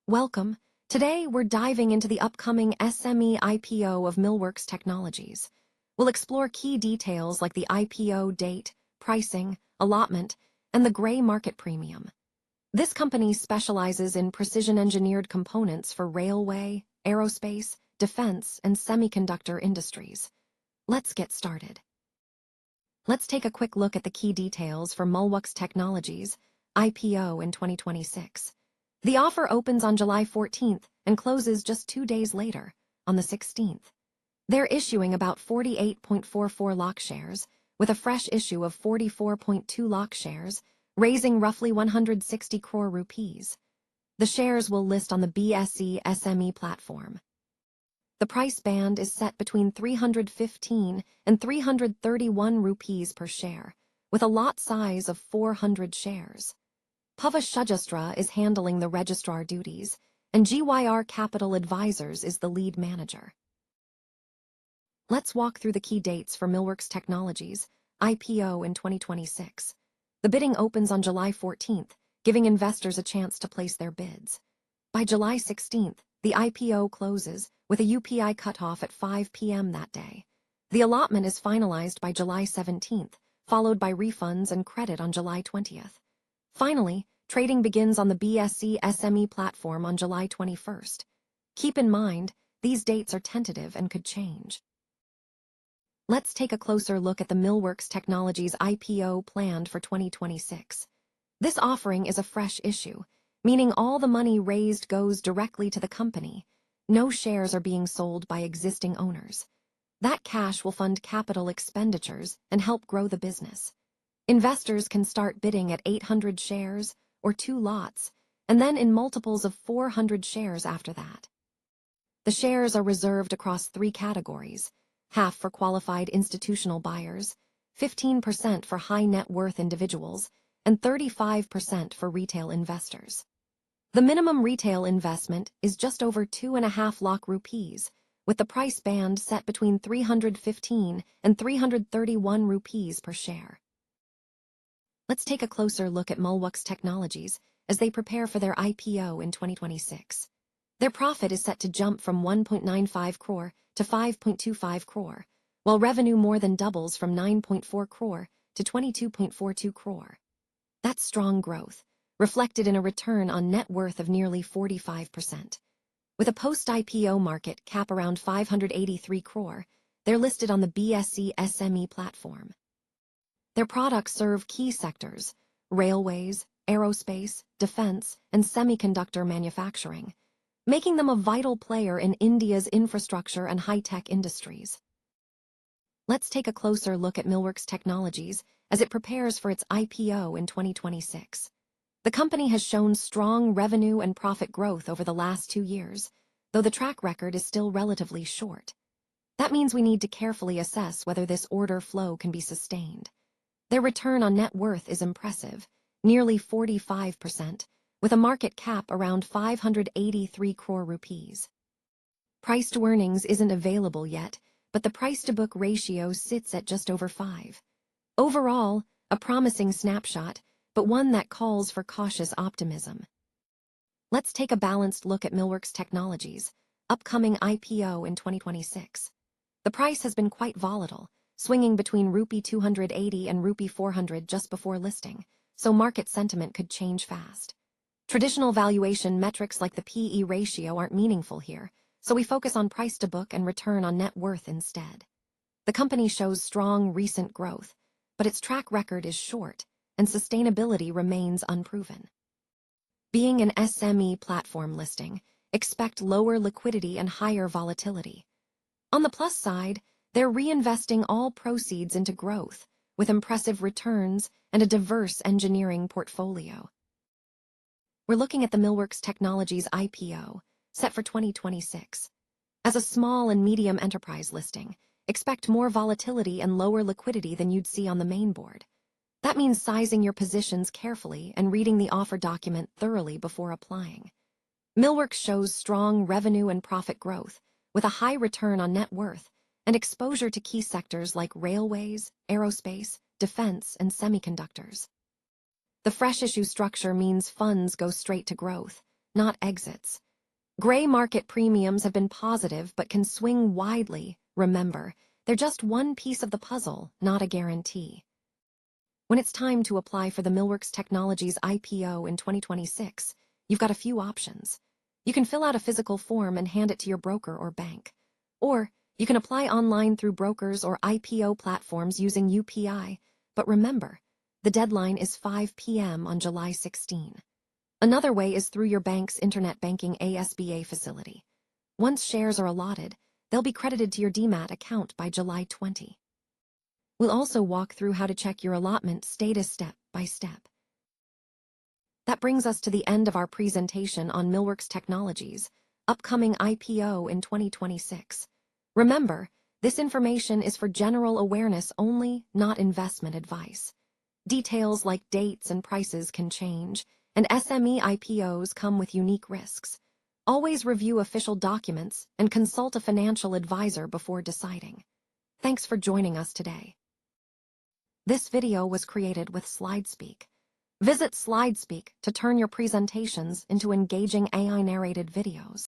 Welcome. Today, we're diving into the upcoming SME IPO of Millworks Technologies. We'll explore key details like the IPO date, pricing, allotment, and the gray market premium. This company specializes in precision-engineered components for railway, aerospace, defense, and semiconductor industries. Let's get started. Let's take a quick look at the key details for Millworks Technologies IPO in 2026. The offer opens on July 14th and closes just 2 days later, on the 16th. They're issuing about 48.44 lakh shares, with a fresh issue of 44.2 lakh shares, raising roughly 160 crore rupees. The shares will list on the BSE SME platform. The price band is set between 315 and 331 rupees per share, with a lot size of 400 shares. Pava Shujastra is handling the registrar duties, and GYR Capital Advisors is the lead manager. Let's walk through the key dates for Millworks Technologies IPO in 2026. The bidding opens on July 14th, giving investors a chance to place their bids. By July 16th, the IPO closes, with a UPI cutoff at 5 p.m. that day. The allotment is finalized by July 17th, followed by refunds and credit on July 20th. Finally, trading begins on the BSE SME platform on July 21st. Keep in mind, these dates are tentative and could change. Let's take a closer look at the Millworks Technologies IPO planned for 2026. This offering is a fresh issue, meaning all the money raised goes directly to the company. No shares are being sold by existing owners. That cash will fund capital expenditures and help grow the business. Investors can start bidding at 800 shares or 2 lots, and then in multiples of 400 shares after that. The shares are reserved across 3 categories: half for qualified institutional buyers, 15% for high net worth individuals, and 35% for retail investors. The minimum retail investment is just over 2.5 lakh rupees, with the price band set between 315 and 331 rupees per share. Let's take a closer look at Millworks Technologies as they prepare for their IPO in 2026. Their profit is set to jump from 1.95 crore to 5.25 crore, while revenue more than doubles from 9.4 crore to 22.42 crore. That's strong growth, reflected in a return on net worth of nearly 45%. With a post-IPO market cap around 583 crore, they're listed on the BSE SME platform. Their products serve key sectors: railways, aerospace, defense, and semiconductor manufacturing, making them a vital player in India's infrastructure and high-tech industries. Let's take a closer look at Millworks Technologies as it prepares for its IPO in 2026. The company has shown strong revenue and profit growth over the last 2 years, though the track record is still relatively short. That means we need to carefully assess whether this order flow can be sustained. Their return on net worth is impressive, nearly 45%, with a market cap around 583 crore rupees. Price to earnings isn't available yet, but the price-to-book ratio sits at just over 5. Overall, a promising snapshot, but one that calls for cautious optimism. Let's take a balanced look at Millworks Technologies' upcoming IPO in 2026. The price has been quite volatile, swinging between Rupee 280 and Rupee 400 just before listing, so market sentiment could change fast. Traditional valuation metrics like the PE ratio aren't meaningful here, so we focus on price to book and return on net worth instead. The company shows strong recent growth, but its track record is short, and sustainability remains unproven. Being an SME platform listing, expect lower liquidity and higher volatility. On the plus side, they're reinvesting all proceeds into growth, with impressive returns and a diverse engineering portfolio. We're looking at the Millworks Technologies IPO, set for 2026. As a small and medium enterprise listing, expect more volatility and lower liquidity than you'd see on the main board. That means sizing your positions carefully and reading the offer document thoroughly before applying. Millworks shows strong revenue and profit growth, with a high return on net worth, and exposure to key sectors like railways, aerospace, defense, and semiconductors. The fresh issue structure means funds go straight to growth, not exits. Gray market premiums have been positive but can swing widely. Remember, they're just one piece of the puzzle, not a guarantee. When it's time to apply for the Millworks Technologies IPO in 2026, you've got a few options. You can fill out a physical form and hand it to your broker or bank. Or you can apply online through brokers or IPO platforms using UPI. But remember, the deadline is 5 p.m. on July 16. Another way is through your bank's internet banking ASBA facility. Once shares are allotted, they'll be credited to your DMAT account by July 20. We'll also walk through how to check your allotment status step by step. That brings us to the end of our presentation on Millworks Technologies' upcoming IPO in 2026. Remember, this information is for general awareness only, not investment advice. Details like dates and prices can change, and SME IPOs come with unique risks. Always review official documents and consult a financial advisor before deciding. Thanks for joining us today. This video was created with SlideSpeak. Visit SlideSpeak to turn your presentations into engaging AI-narrated videos.